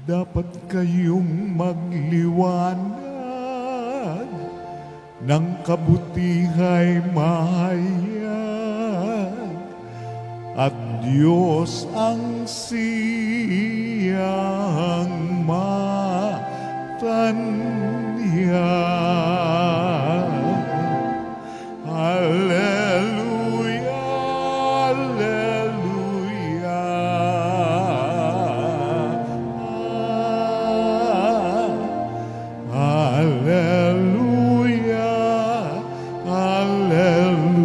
dapat kayong magliwanag ng kabutihay mahayag at Diyos ang siyang matanyag. Hallelujah, hallelujah. Hallelujah, hallelujah.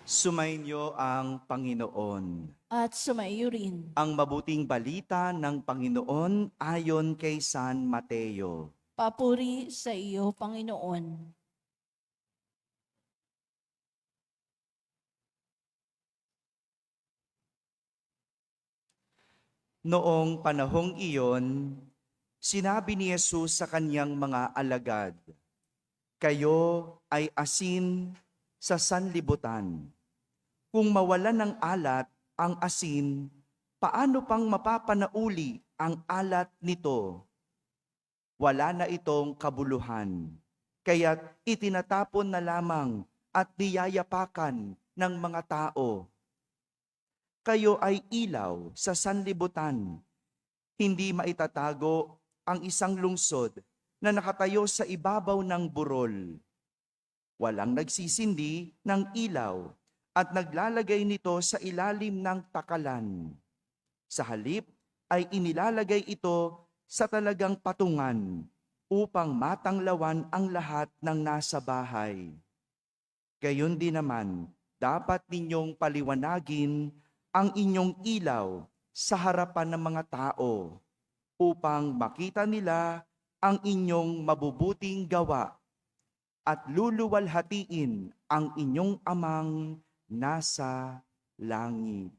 Sumainyo ang Panginoon. At sumaiyo rin. Ang mabuting balita ng Panginoon ayon kay San Mateo. Papuri sa iyo, Panginoon. Noong panahong iyon, sinabi ni Jesus sa kanyang mga alagad, "Kayo ay asin sa sanlibutan. Kung mawalan ng alat ang asin, paano pang mapapanauli ang alat nito? Wala na itong kabuluhan, kaya't itinatapon na lamang at niyayapakan ng mga tao. Kayo ay ilaw sa sanlibutan. Hindi maitatago ang isang lungsod na nakatayo sa ibabaw ng burol. Walang nagsisindi ng ilaw at naglalagay nito sa ilalim ng takalan. Sa halip ay inilalagay ito sa talagang patungan upang matanglawan ang lahat ng nasa bahay. Gayon din naman, dapat ninyong paliwanagin ang inyong ilaw sa harapan ng mga tao upang makita nila ang inyong mabubuting gawa at luluwalhatiin ang inyong amang nasa langit."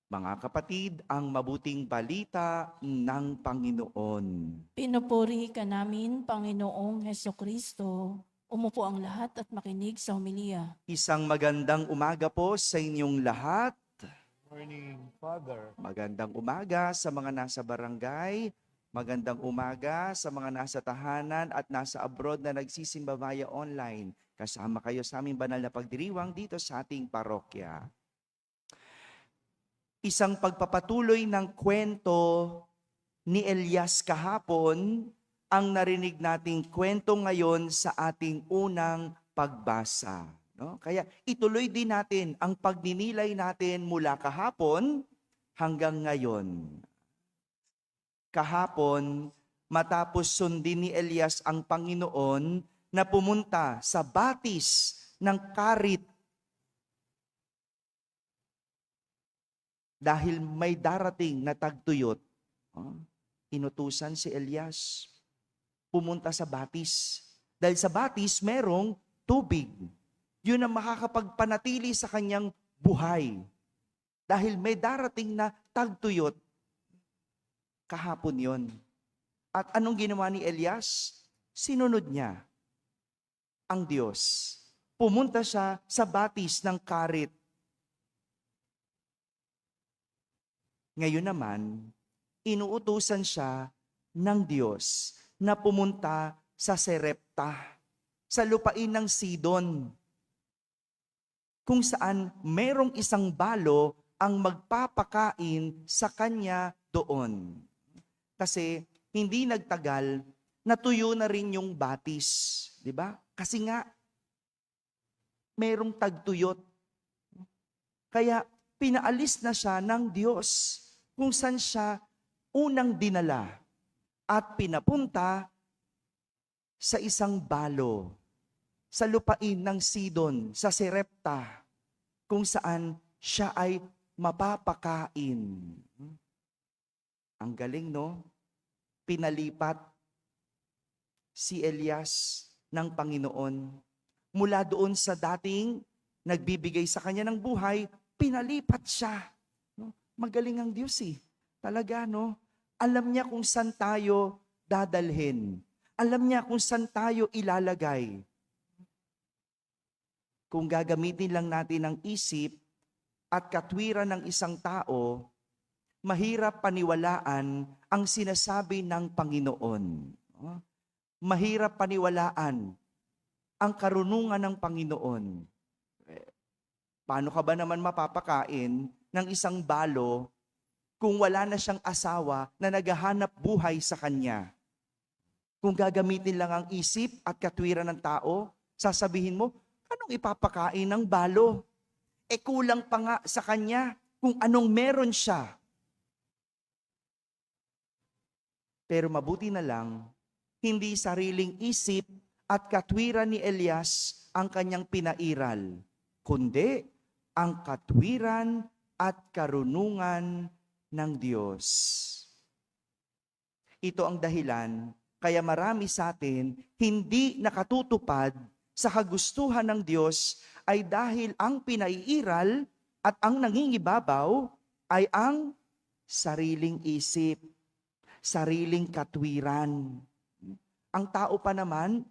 Mga kapatid, ang mabuting balita ng Panginoon. Pinupuri ka namin, Panginoong Hesukristo. Umupo ang lahat at makinig sa homilia. Isang magandang umaga po sa inyong lahat. Morning, Father. Magandang umaga sa mga nasa barangay. Magandang umaga sa mga nasa tahanan at nasa abroad na nagsisimba via online. Kasama kayo sa aming banal na pagdiriwang dito sa ating parokya. Isang pagpapatuloy ng kwento ni Elias kahapon ang narinig nating kwento ngayon sa ating unang pagbasa. No? Kaya ituloy din natin ang pagninilay natin mula kahapon hanggang ngayon. Kahapon, matapos sundin ni Elias ang Panginoon na pumunta sa batis ng Karit dahil may darating na tagtuyot, inutusan si Elias pumunta sa batis. Dahil sa batis, merong tubig. Yun ang makakapagpanatili sa kanyang buhay. Dahil may darating na tagtuyot. Kahapon yon. At anong ginawa ni Elias? Sinunod niya ang Diyos. Pumunta siya sa batis ng Karit. Ngayon naman, inuutusan siya ng Diyos na pumunta sa Serepta, sa lupain ng Sidon, kung saan merong isang balo ang magpapakain sa kanya doon. Kasi hindi nagtagal, natuyo na rin yung batis. Di ba? Kasi nga, merong tagtuyot. Kaya pinaalis na siya ng Diyos kung saan siya unang dinala at pinapunta sa isang balo, sa lupain ng Sidon, sa Serepta, kung saan siya ay mapapakain. Ang galing, no? Pinalipat si Elias ng Panginoon. Mula doon sa dating nagbibigay sa kanya ng buhay, pinalipat siya. No? Magaling ang Diyos eh. Talaga, no? Alam niya kung saan tayo dadalhin. Alam niya kung saan tayo ilalagay. kung gagamitin lang natin ang isip at katwiran ng isang tao, mahirap paniwalaan ang sinasabi ng Panginoon. Mahirap paniwalaan ang karunungan ng Panginoon. Paano ka ba naman mapapakain ng isang balo kung wala na siyang asawa na naghahanap buhay sa kanya? Kung gagamitin lang ang isip at katwiran ng tao, sasabihin mo, anong ipapakain ng balo? Kulang pa nga sa kanya kung anong meron siya. Pero mabuti na lang, hindi sariling isip at katwiran ni Elias ang kanyang pinairal, kundi ang katwiran at karunungan ng Diyos. Ito ang dahilan kaya marami sa atin hindi nakatutupad sa kagustuhan ng Diyos ay dahil ang pinaiiral at ang nangingibabaw ay ang sariling isip, sariling katwiran. Ang tao pa naman,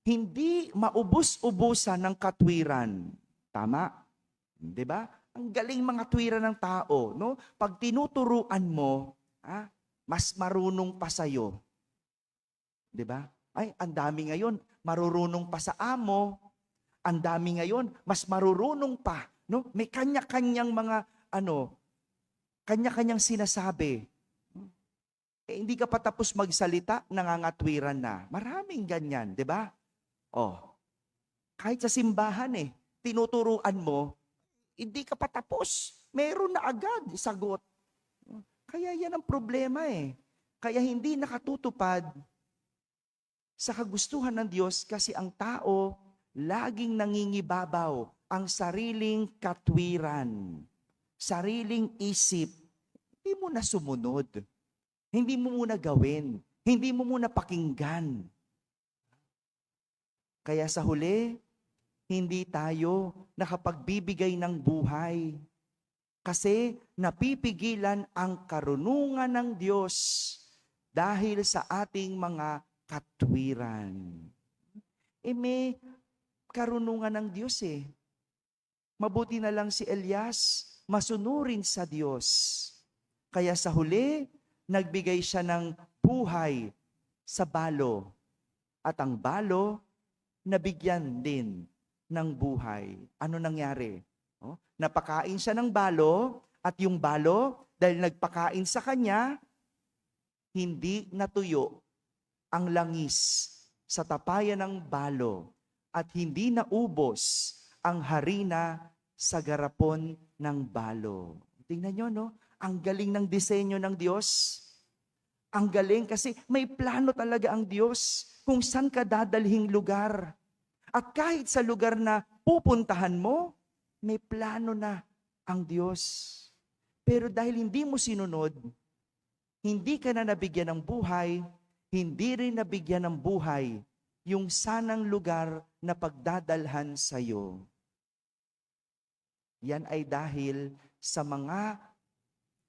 hindi maubos-ubusan ng katwiran. Tama? Di ba? Ang galing mga katwiran ng tao, no? Pag tinuturuan mo, mas marunong pa sa'yo. Di ba? Ay, ang dami ngayon, marurunong pa sa amo. Ang dami ngayon, mas marurunong pa. No? May kanya-kanyang mga, kanya-kanyang sinasabi. Hindi ka pa tapos magsalita, nangangatwiran na. Maraming ganyan, di ba? Kahit sa simbahan tinuturuan mo, hindi ka pa tapos. Meron na agad, sagot. Kaya yan ang problema Kaya hindi nakatutupad sa kagustuhan ng Diyos kasi ang tao laging nangingibabaw ang sariling katwiran, sariling isip. Hindi mo na sumunod. Hindi mo muna gawin. Hindi mo muna pakinggan. Kaya sa huli, hindi tayo nakapagbibigay ng buhay. Kasi napipigilan ang karunungan ng Diyos dahil sa ating mga katwiran. May karunungan ng Diyos Mabuti na lang si Elias, masunurin sa Diyos. Kaya sa huli, nagbigay siya ng buhay sa balo. At ang balo, nabigyan din ng buhay. Ano nangyari? Napakain siya ng balo, at yung balo, dahil nagpakain sa kanya, hindi natuyo ang langis sa tapayan ng balo at hindi naubos ang harina sa garapon ng balo. Tingnan nyo, no? Ang galing ng disenyo ng Diyos. Ang galing kasi may plano talaga ang Diyos kung saan ka dadalhing lugar. At kahit sa lugar na pupuntahan mo, may plano na ang Diyos. Pero dahil hindi mo sinunod, hindi ka na nabigyan ng buhay, hindi rin nabigyan ng buhay yung sanang lugar na pagdadalhan sa iyo. Yan ay dahil sa mga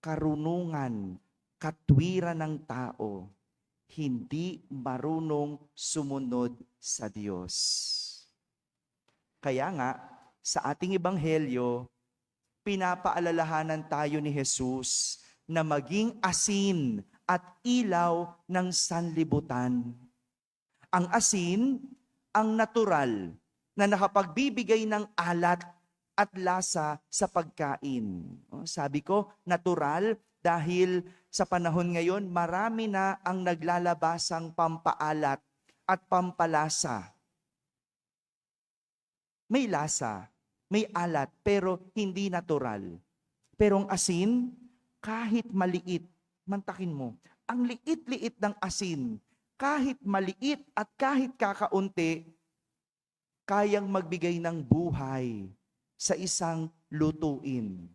karunungan, katwiran ng tao, hindi marunong sumunod sa Diyos. Kaya nga, sa ating ebanghelyo, pinapaalalahanan tayo ni Jesus na maging asin at ilaw ng sanlibutan. Ang asin, ang natural, na nakapagbibigay ng alat at lasa sa pagkain. Sabi ko, natural dahil sa panahon ngayon, marami na ang naglalabasang pampaalat at pampalasa. May lasa, may alat, pero hindi natural. Pero ang asin, kahit maliit, mantakin mo, ang liit-liit ng asin, kahit maliit at kahit kakaunti, kayang magbigay ng buhay sa isang lutuin.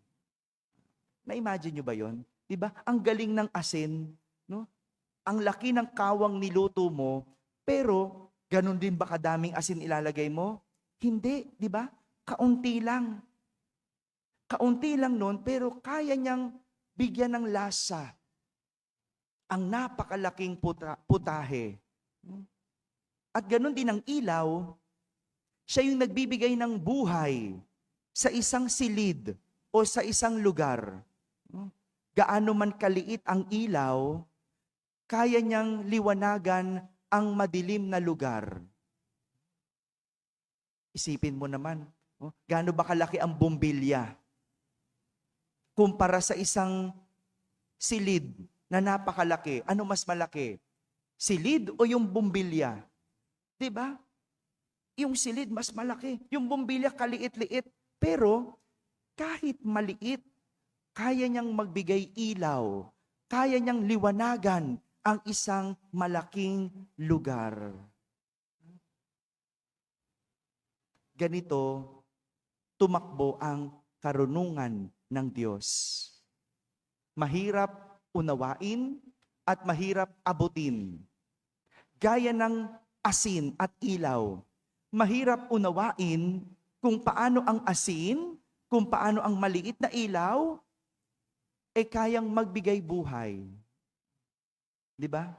Na-imagine nyo ba yon? Diba? Ang galing ng asin, no? Ang laki ng kawang niluto mo, pero ganun din ba kadaming asin ilalagay mo? Hindi, di ba? Kaunti lang. Kaunti lang nun, pero kaya niyang bigyan ng lasa ang napakalaking putahe. At ganun din ang ilaw, Siya yung nagbibigay ng buhay sa isang silid o sa isang lugar. Gaano man kaliit ang ilaw, kaya niyang liwanagan ang madilim na lugar. Isipin mo naman, gaano ba kalaki ang bumbilya kumpara sa isang silid na napakalaki? Ano mas malaki? Silid o yung bumbilya? 'Di ba? Yung silid mas malaki, yung bumbilya kaliit-liit, pero kahit maliit, kaya niyang magbigay ilaw, kaya niyang liwanagan ang isang malaking lugar. Ganito, tumakbo ang karunungan ng Diyos. Mahirap unawain at mahirap abutin. Gaya ng asin at ilaw. Mahirap unawain kung paano ang asin, kung paano ang maliit na ilaw, kayang magbigay buhay. Di ba?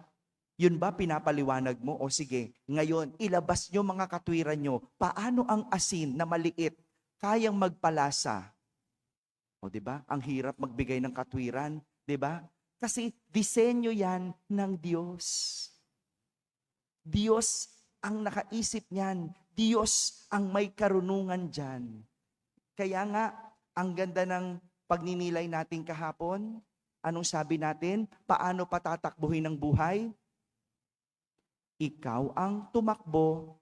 Yun ba pinapaliwanag mo? O sige, ngayon, ilabas nyo mga katwiran nyo, paano ang asin na maliit kayang magpalasa? O di ba? Ang hirap magbigay ng katwiran, di ba? Kasi disenyo yan ng Diyos. Diyos ang nakaisip niyan. Diyos ang may karunungan dyan. Kaya nga, ang ganda ng pagninilay natin kahapon, anong sabi natin? Paano patatakbuhin ang buhay? Ikaw ang tumakbo,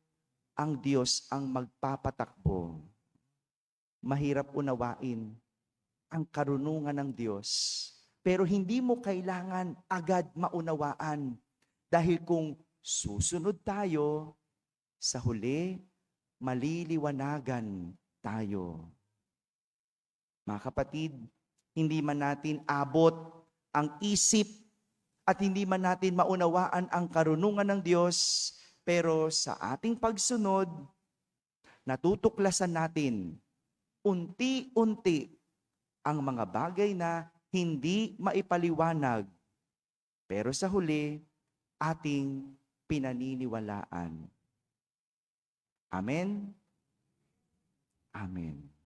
ang Diyos ang magpapatakbo. Mahirap unawain ang karunungan ng Diyos. Pero hindi mo kailangan agad maunawaan. Dahil kung susunod tayo, sa huli, maliliwanagan tayo. Mga kapatid, hindi man natin abot ang isip at hindi man natin maunawaan ang karunungan ng Diyos, pero sa ating pagsunod, natutuklasan natin unti-unti ang mga bagay na hindi maipaliwanag, pero sa huli, ating pinaniniwalaan. Amen? Amen.